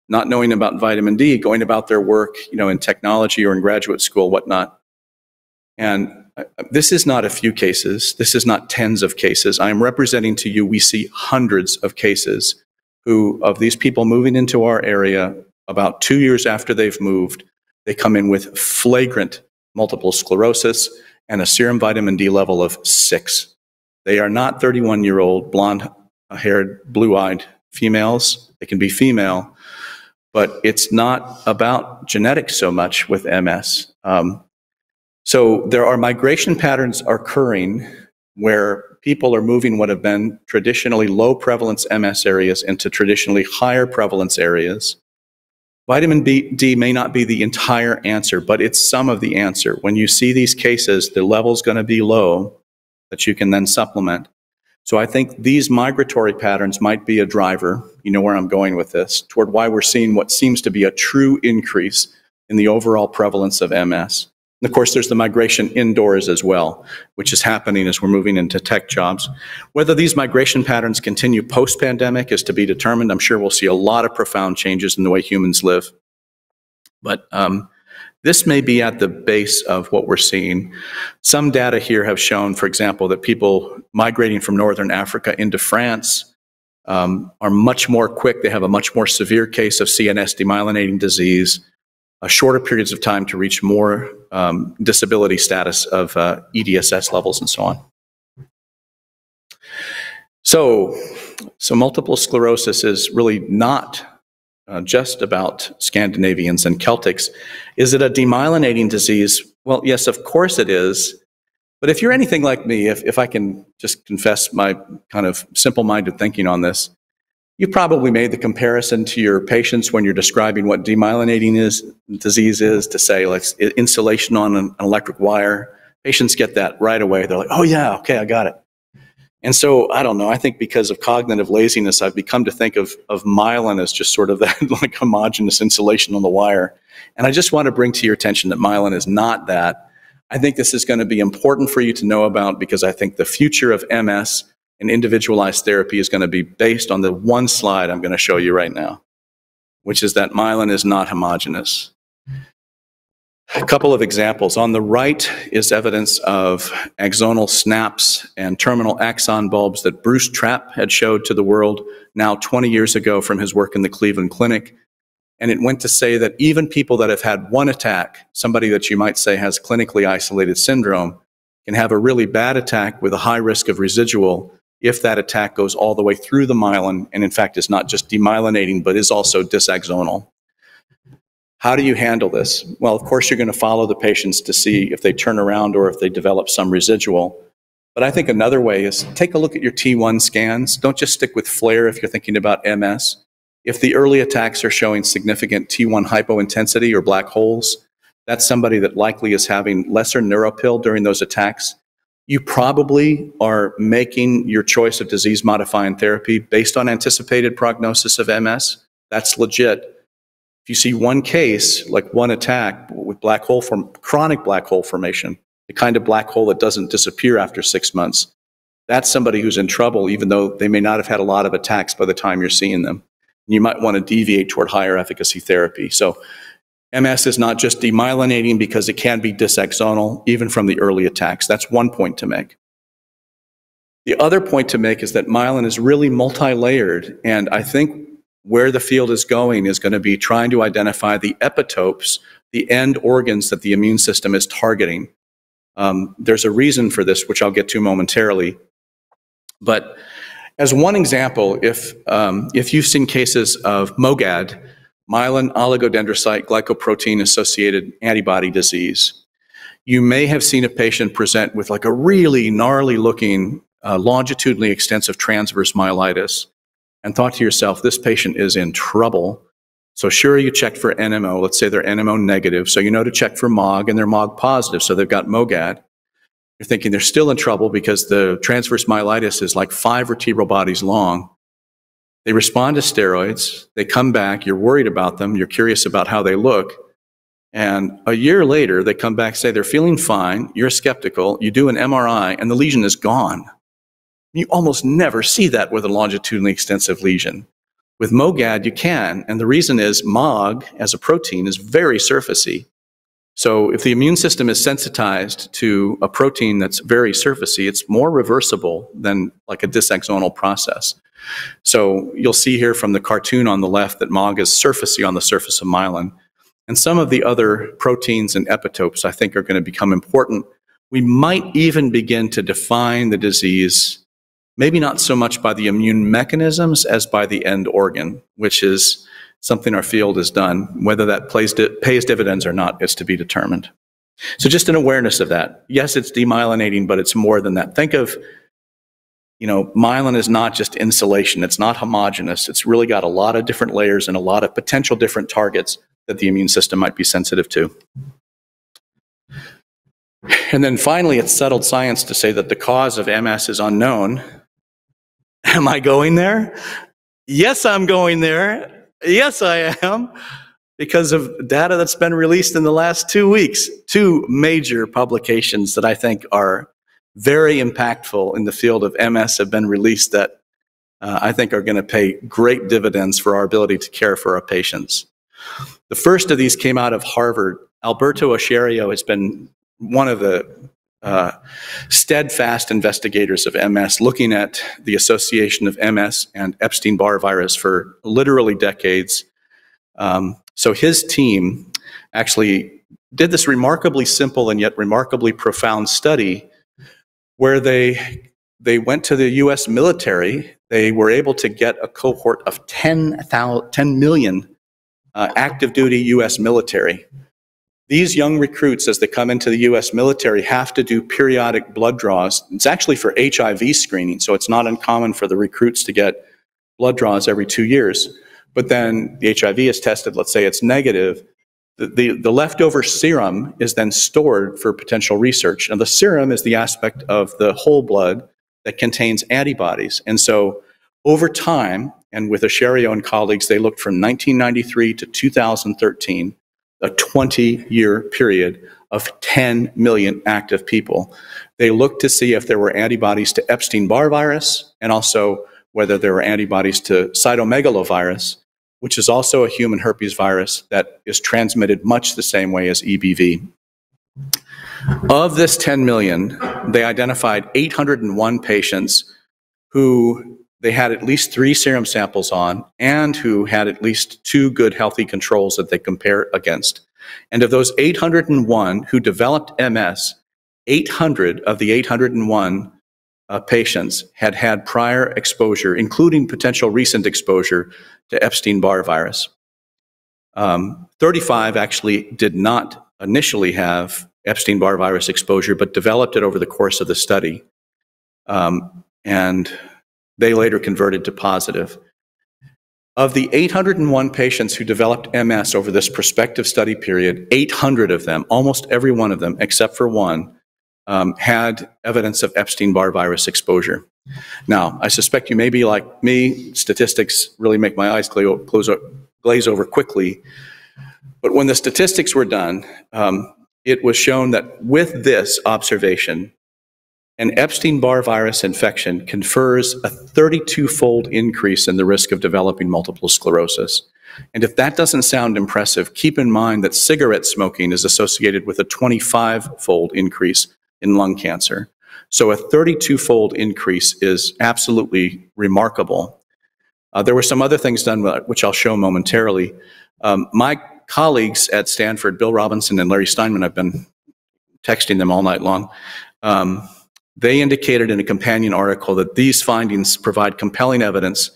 not knowing about vitamin D, going about their work, in technology or in graduate school, whatnot. And this is not a few cases. This is not tens of cases. I am representing to you, we see hundreds of cases of these people moving into our area about 2 years after they've moved. They come in with flagrant multiple sclerosis and a serum vitamin D level of 6. They are not 31-year-old, blonde-haired, blue-eyed females. They can be female, but it's not about genetics so much with MS. So there are migration patterns occurring where people are moving what have been traditionally low prevalence MS areas into traditionally higher prevalence areas. Vitamin D may not be the entire answer, but it's some of the answer. When you see these cases, the level's going to be low that you can then supplement. So I think these migratory patterns might be a driver, you know where I'm going with this, toward why we're seeing what seems to be a true increase in the overall prevalence of MS. And of course, there's the migration indoors as well, which is happening as we're moving into tech jobs. Whether these migration patterns continue post-pandemic is to be determined. I'm sure we'll see a lot of profound changes in the way humans live. But this may be at the base of what we're seeing. Some data here have shown, for example, that people migrating from Northern Africa into France are much more quick. They have a much more severe case of CNS demyelinating disease, shorter periods of time to reach more disability status of EDSS levels and so on. So multiple sclerosis is really not just about Scandinavians and Celtics. Is it a demyelinating disease? Well, yes, of course it is. But if you're anything like me, if I can just confess my kind of simple-minded thinking on this, you probably made the comparison to your patients when you're describing what demyelinating disease is, to say like insulation on an electric wire. Patients get that right away. They're like, oh yeah, okay, I got it. And so, I don't know, I think because of cognitive laziness, I've become to think of myelin as just sort of that like homogeneous insulation on the wire. And I just want to bring to your attention that myelin is not that. I think this is going to be important for you to know about, because I think the future of MS and individualized therapy is going to be based on the one slide I'm going to show you right now, which is that myelin is not homogeneous. A couple of examples. On the right is evidence of axonal snaps and terminal axon bulbs that Bruce Trapp had showed to the world now 20 years ago from his work in the Cleveland Clinic. And it went to say that even people that have had one attack, somebody that you might say has clinically isolated syndrome, can have a really bad attack with a high risk of residual if that attack goes all the way through the myelin and in fact is not just demyelinating but is also dysaxonal. How do you handle this? Well, of course, you're going to follow the patients to see if they turn around or if they develop some residual. But I think another way is take a look at your T1 scans. Don't just stick with flare if you're thinking about MS. If the early attacks are showing significant T1 hypointensity or black holes, that's somebody that likely is having lesser neuropil during those attacks. You probably are making your choice of disease-modifying therapy based on anticipated prognosis of MS. That's legit. If you see one case, like one attack with chronic black hole formation, the kind of black hole that doesn't disappear after 6 months, that's somebody who's in trouble, even though they may not have had a lot of attacks by the time you're seeing them. You might want to deviate toward higher efficacy therapy. So MS is not just demyelinating because it can be dysaxonal, even from the early attacks. That's one point to make. The other point to make is that myelin is really multi-layered, and I think where the field is going to be trying to identify the epitopes, the end organs that the immune system is targeting. There's a reason for this, which I'll get to momentarily. But as one example, if you've seen cases of MOGAD, myelin oligodendrocyte glycoprotein-associated antibody disease, you may have seen a patient present with like a really gnarly-looking, longitudinally extensive transverse myelitis, and thought to yourself, this patient is in trouble. So sure, you checked for NMO. Let's say they're NMO negative, so you know to check for MOG, and they're MOG positive, so they've got MOGAD. You're thinking they're still in trouble because the transverse myelitis is like 5 vertebral bodies long. They respond to steroids. They come back. You're worried about them. You're curious about how they look. And a year later, they come back, say they're feeling fine. You're skeptical. You do an MRI, and the lesion is gone. You almost never see that with a longitudinally extensive lesion. With MOGAD, you can, and the reason is MOG, as a protein, is very surfacey. So if the immune system is sensitized to a protein that's very surfacey, it's more reversible than like a dysaxonal process. So you'll see here from the cartoon on the left that MOG is surfacey on the surface of myelin. And some of the other proteins and epitopes, I think, are going to become important. We might even begin to define the disease, maybe not so much by the immune mechanisms as by the end organ, which is something our field has done. Whether that pays dividends or not is to be determined. So just an awareness of that. Yes, it's demyelinating, but it's more than that. Think of, myelin is not just insulation. It's not homogeneous. It's really got a lot of different layers and a lot of potential different targets that the immune system might be sensitive to. And then finally, it's settled science to say that the cause of MS is unknown. Am I going there? Yes, I'm going there. Yes, I am. Because of data that's been released in the last 2 weeks. 2 major publications that I think are very impactful in the field of MS have been released that I think are going to pay great dividends for our ability to care for our patients. The first of these came out of Harvard. Alberto Oscherio has been one of the steadfast investigators of MS, looking at the association of MS and Epstein-Barr virus for literally decades. So his team actually did this remarkably simple and yet remarkably profound study where they went to the U.S. military. They were able to get a cohort of 10 million active duty U.S. military. These young recruits, as they come into the U.S. military, have to do periodic blood draws. It's actually for HIV screening, so it's not uncommon for the recruits to get blood draws every 2 years. But then the HIV is tested, let's say it's negative. The leftover serum is then stored for potential research. And the serum is the aspect of the whole blood that contains antibodies. And so over time, and with Asherio and colleagues, they looked from 1993 to 2013, a 20-year period of 10 million active people. They looked to see if there were antibodies to Epstein-Barr virus and also whether there were antibodies to cytomegalovirus, which is also a human herpes virus that is transmitted much the same way as EBV. Of this 10 million, they identified 801 patients who they had at least 3 serum samples on and who had at least 2 good healthy controls that they compare against. And of those 801 who developed MS, 800 of the 801 patients had had prior exposure, including potential recent exposure to Epstein-Barr virus. 35 actually did not initially have Epstein-Barr virus exposure, but developed it over the course of the study. And they later converted to positive. Of the 801 patients who developed MS over this prospective study period, 800 of them, almost every one of them, except for one, had evidence of Epstein-Barr virus exposure. Now, I suspect you may be like me. Statistics really make my eyes glaze over quickly. But when the statistics were done, it was shown that with this observation, an Epstein-Barr virus infection confers a 32-fold increase in the risk of developing multiple sclerosis. And if that doesn't sound impressive, keep in mind that cigarette smoking is associated with a 25-fold increase in lung cancer. So a 32-fold increase is absolutely remarkable. There were some other things done, which I'll show momentarily. My colleagues at Stanford, Bill Robinson and Larry Steinman, I've been texting them all night long, they indicated in a companion article that these findings provide compelling evidence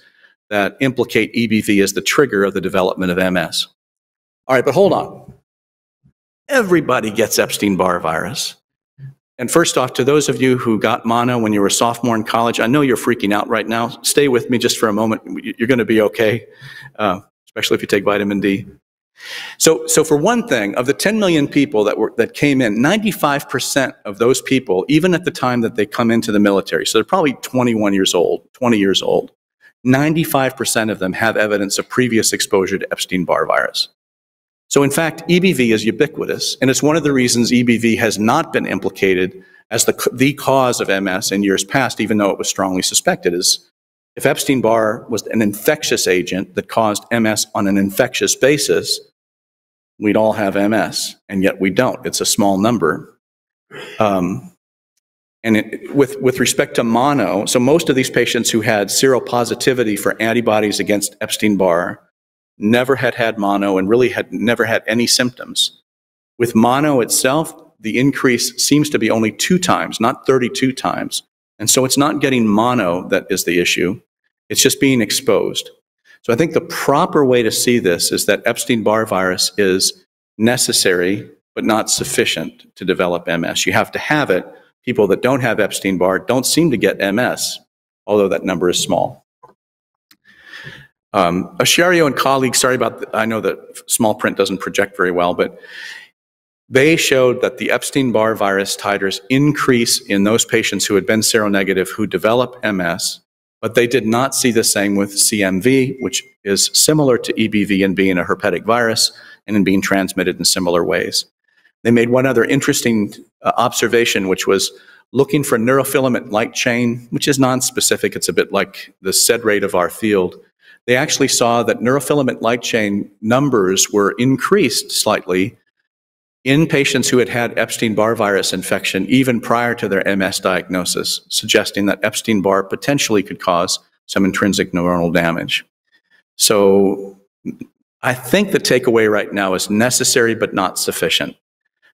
that implicate EBV as the trigger of the development of MS. All right, but hold on. Everybody gets Epstein-Barr virus. And first off, to those of you who got mono when you were a sophomore in college, I know you're freaking out right now. Stay with me just for a moment. You're going to be okay, especially if you take vitamin D. So for one thing, of the 10 million people that came in, 95% of those people, even at the time that they come into the military, so they're probably 21 years old, 20 years old, 95% of them have evidence of previous exposure to Epstein-Barr virus. So in fact, EBV is ubiquitous, and it's one of the reasons EBV has not been implicated as the cause of MS in years past, even though it was strongly suspected. Is if Epstein-Barr was an infectious agent that caused MS on an infectious basis, we'd all have MS, and yet we don't. It's a small number. With respect to mono, so most of these patients who had seropositivity for antibodies against Epstein-Barr never had mono and really had never had any symptoms. With mono itself, the increase seems to be only 2 times, not 32 times. And so it's not getting mono that is the issue. It's just being exposed. So I think the proper way to see this is that Epstein-Barr virus is necessary but not sufficient to develop MS. You have to have it. People that don't have Epstein-Barr don't seem to get MS, although that number is small. Asherio and colleagues, sorry about I know that small print doesn't project very well, but they showed that the Epstein-Barr virus titers increase in those patients who had been seronegative who develop MS, but they did not see the same with CMV, which is similar to EBV in being a herpetic virus and in being transmitted in similar ways. They made one other interesting observation, which was looking for neurofilament light chain, which is nonspecific. It's a bit like the SED rate of our field. They actually saw that neurofilament light chain numbers were increased slightly in patients who had had Epstein-Barr virus infection even prior to their MS diagnosis, suggesting that Epstein-Barr potentially could cause some intrinsic neuronal damage. So I think the takeaway right now is necessary but not sufficient.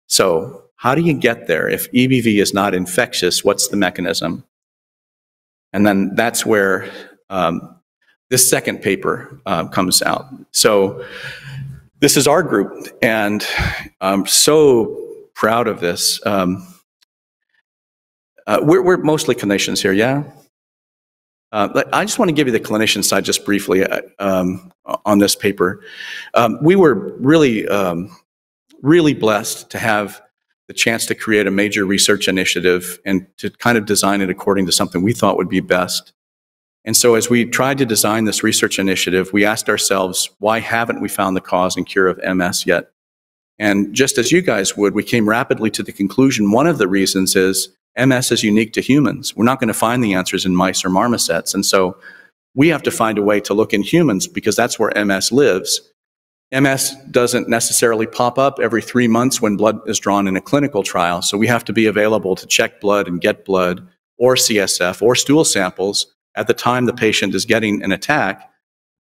So how do you get there? If EBV is not infectious, what's the mechanism? And then that's where this second paper comes out. So this is our group, and I'm so proud of this. We're mostly clinicians here, yeah? I just want to give you the clinician side just briefly on this paper. We were really, really blessed to have the chance to create a major research initiative and to kind of design it according to something we thought would be best. And so as we tried to design this research initiative, we asked ourselves, why haven't we found the cause and cure of MS yet? And just as you guys would, we came rapidly to the conclusion one of the reasons is MS is unique to humans. We're not going to find the answers in mice or marmosets. And so we have to find a way to look in humans because that's where MS lives. MS doesn't necessarily pop up every 3 months when blood is drawn in a clinical trial. So we have to be available to check blood and get blood or CSF or stool samples at the time the patient is getting an attack.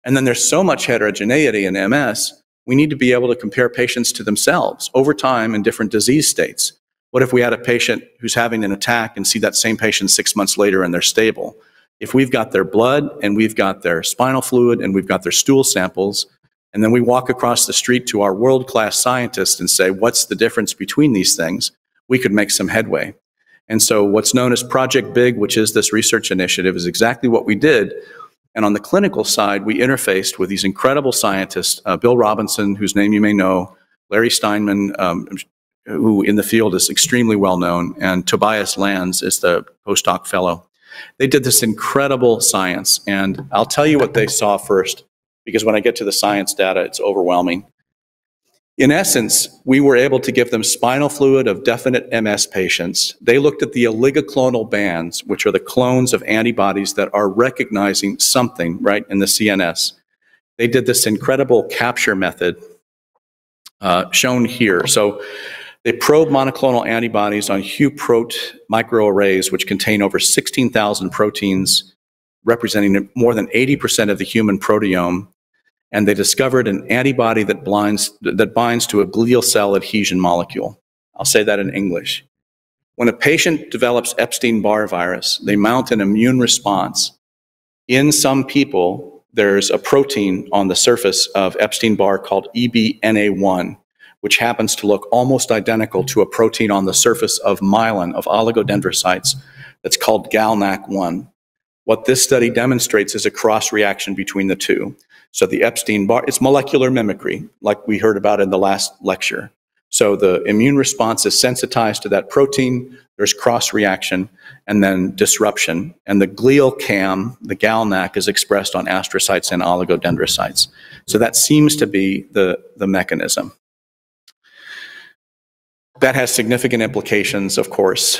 And then there's so much heterogeneity in MS, we need to be able to compare patients to themselves over time in different disease states. What if we had a patient who's having an attack and see that same patient 6 months later and they're stable? If we've got their blood and we've got their spinal fluid and we've got their stool samples, and then we walk across the street to our world-class scientists and say, what's the difference between these things? We could make some headway. And so what's known as Project Big, which is this research initiative, is exactly what we did. And on the clinical side, we interfaced with these incredible scientists, Bill Robinson, whose name you may know, Larry Steinman, who in the field is extremely well known, and Tobias Lanz is the postdoc fellow. They did this incredible science, and I'll tell you what they saw first, because when I get to the science data, it's overwhelming. In essence, we were able to give them spinal fluid of definite MS patients. They looked at the oligoclonal bands, which are the clones of antibodies that are recognizing something, right, in the CNS. They did this incredible capture method shown here. So they probe monoclonal antibodies on HuProt microarrays, which contain over 16,000 proteins, representing more than 80% of the human proteome. And they discovered an antibody that binds to a glial cell adhesion molecule. I'll say that in English. When a patient develops Epstein-Barr virus, they mount an immune response. In some people, there's a protein on the surface of Epstein-Barr called EBNA1, which happens to look almost identical to a protein on the surface of myelin, of oligodendrocytes, that's called GalNAc1. What this study demonstrates is a cross-reaction between the two. So the Epstein-Barr, it's molecular mimicry, like we heard about in the last lecture. So the immune response is sensitized to that protein, there's cross-reaction, and then disruption. And the glial CAM, the GalNAc, is expressed on astrocytes and oligodendrocytes. So that seems to be the mechanism. That has significant implications, of course,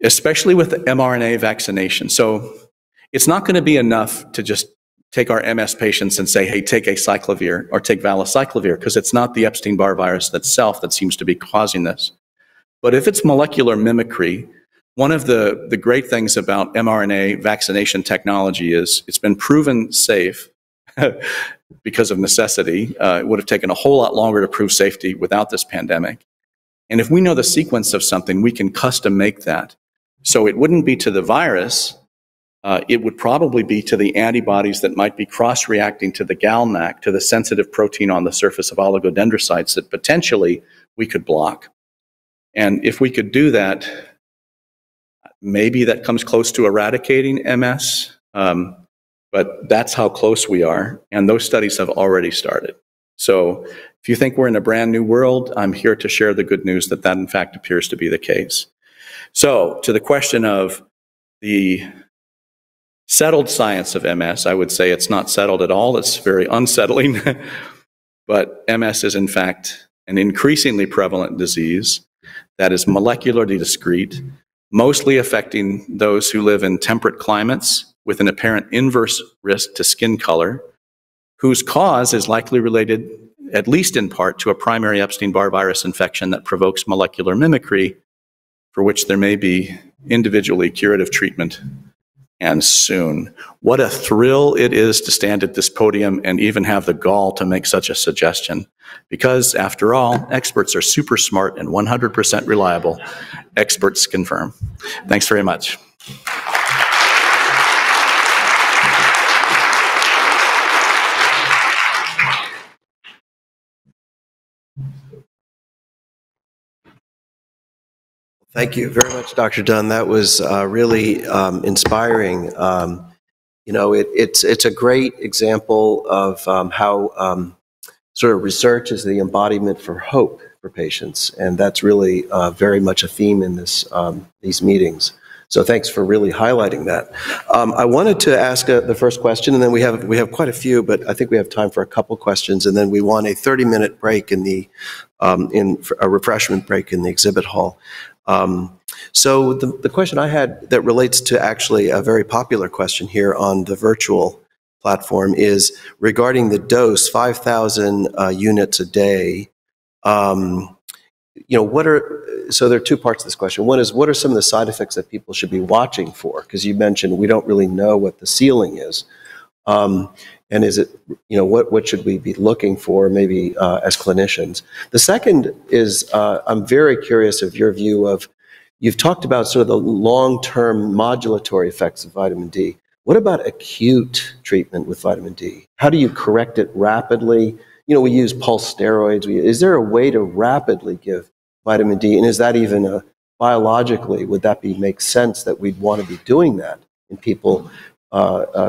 especially with the mRNA vaccination. So it's not going to be enough to just take our MS patients and say, hey, take acyclovir or take valacyclovir, because it's not the Epstein-Barr virus itself that seems to be causing this. But if it's molecular mimicry, one of the great things about mRNA vaccination technology is it's been proven safe because of necessity. It would have taken a whole lot longer to prove safety without this pandemic. And if we know the sequence of something, we can custom make that. So it wouldn't be to the virus. It would probably be to the antibodies that might be cross-reacting to the GalNAc, to the sensitive protein on the surface of oligodendrocytes that potentially we could block. And if we could do that, maybe that comes close to eradicating MS, but that's how close we are, and those studies have already started. So if you think we're in a brand new world, I'm here to share the good news that that in fact appears to be the case. So to the question of the settled science of MS, I would say it's not settled at all. It's very unsettling. But MS is, in fact, an increasingly prevalent disease that is molecularly discrete, mostly affecting those who live in temperate climates with an apparent inverse risk to skin color, whose cause is likely related at least in part, to a primary Epstein-Barr virus infection that provokes molecular mimicry, for which there may be individually curative treatment, and soon. What a thrill it is to stand at this podium and even have the gall to make such a suggestion. Because, after all, experts are super smart and 100% reliable. Experts confirm. Thanks very much. Thank you very much, Dr. Dunn. That was really inspiring. You know, it's a great example of how sort of research is the embodiment for hope for patients, and that's really very much a theme in these meetings. So thanks for really highlighting that. I wanted to ask the first question, and then we have quite a few, but I think we have time for a couple questions, and then we want a 30-minute break in a refreshment break in the exhibit hall. So the question I had that relates to actually a very popular question here on the virtual platform is regarding the dose, 5,000 units a day. You know, so there are two parts to this question. One is, what are some of the side effects that people should be watching for? Because you mentioned we don't really know what the ceiling is. And is it, you know, what should we be looking for maybe as clinicians? The second is, I'm very curious of your view of, you've talked about sort of the long-term modulatory effects of vitamin D. What about acute treatment with vitamin D? How do you correct it rapidly? You know, we use pulse steroids. Is there a way to rapidly give vitamin D? And is that even biologically, would that make sense that we'd want to be doing that in people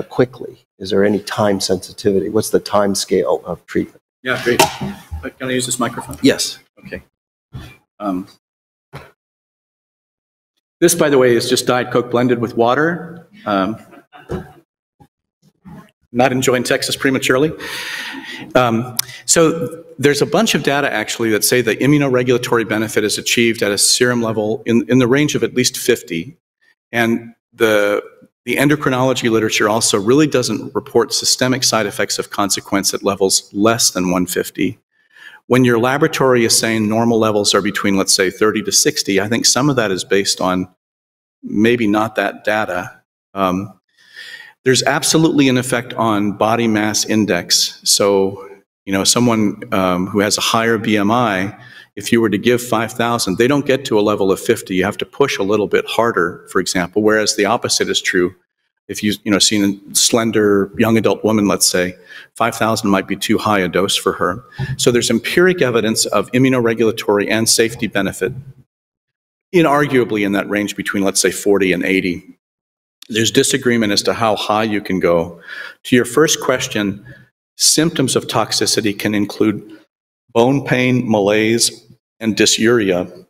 quickly? Is there any time sensitivity? What's the time scale of treatment? Yeah, great. Can I use this microphone? Yes. Okay. This, by the way, is just Diet Coke blended with water. Not enjoying Texas prematurely. So there's a bunch of data actually that say the immunoregulatory benefit is achieved at a serum level in the range of at least 50. And the endocrinology literature also really doesn't report systemic side effects of consequence at levels less than 150. When your laboratory is saying normal levels are between, let's say, 30 to 60, I think some of that is based on maybe not that data. There's absolutely an effect on body mass index. So, you know, someone who has a higher BMI, if you were to give 5,000, they don't get to a level of 50. You have to push a little bit harder, for example, whereas the opposite is true. If you seen a slender young adult woman, let's say, 5,000 might be too high a dose for her. So there's empiric evidence of immunoregulatory and safety benefit, inarguably in that range between, let's say, 40 and 80. There's disagreement as to how high you can go. To your first question, symptoms of toxicity can include bone pain, malaise, and dysuria.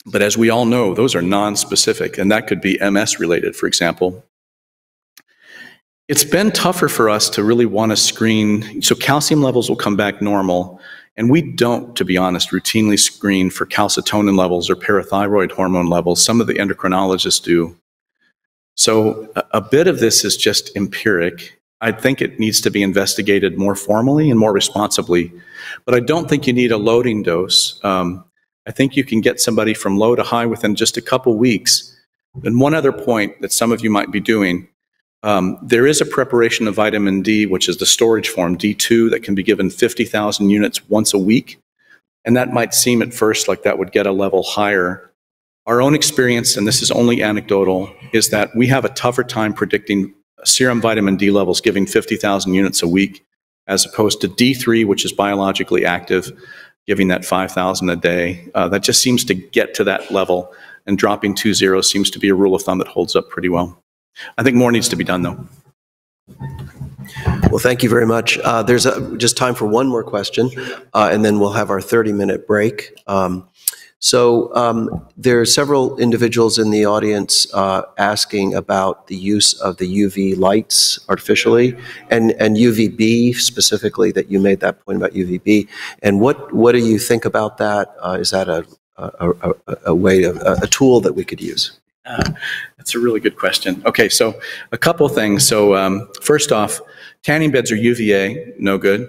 But as we all know, those are non-specific, and that could be MS related, for example. It's been tougher for us to really want to screen. So calcium levels will come back normal, and we don't, to be honest, routinely screen for calcitonin levels or parathyroid hormone levels. Some of the endocrinologists do. So a bit of this is just empiric. I think it needs to be investigated more formally and more responsibly, but I don't think you need a loading dose. I think you can get somebody from low to high within just a couple weeks. And one other point that some of you might be doing, there is a preparation of vitamin D, which is the storage form, D2, that can be given 50,000 units once a week. And that might seem at first like that would get a level higher. Our own experience, and this is only anecdotal, is that we have a tougher time predicting serum vitamin D levels giving 50,000 units a week, as opposed to D3, which is biologically active, giving that 5,000 a day. That just seems to get to that level, and dropping 2 zeros seems to be a rule of thumb that holds up pretty well. I think more needs to be done, though. Well, thank you very much. There's just time for one more question, and then we'll have our 30-minute break. So there are several individuals in the audience asking about the use of the UV lights artificially and UVB specifically, that you made that point about UVB. And what do you think about that? Is that a way of a tool that we could use? That's a really good question. Okay, so a couple things. So first off, tanning beds are UVA, no good.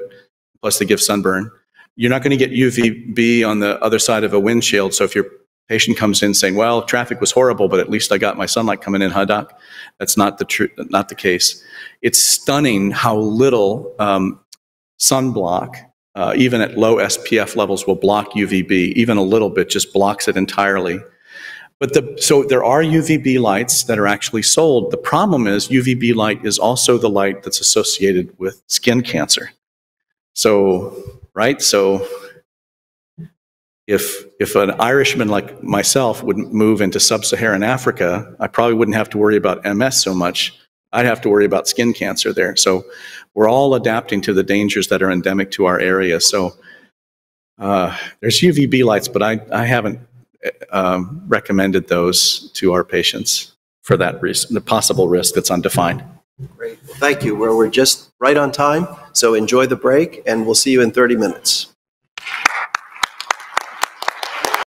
plus they give sunburn. You're not going to get UVB on the other side of a windshield. So if your patient comes in saying, well, traffic was horrible, but at least I got my sunlight coming in, huh, doc? That's not the case. It's stunning how little sunblock, even at low SPF levels, will block UVB. Even a little bit just blocks it entirely. But so there are UVB lights that are actually sold. The problem is UVB light is also the light that's associated with skin cancer. So, right? So if an Irishman like myself would move into sub-Saharan Africa, I probably wouldn't have to worry about MS so much. I'd have to worry about skin cancer there. So we're all adapting to the dangers that are endemic to our area. So there's UVB lights, but I haven't recommended those to our patients for that risk, the possible risk that's undefined. Great. Well, thank you. We're just right on time, so enjoy the break, and we'll see you in 30 minutes.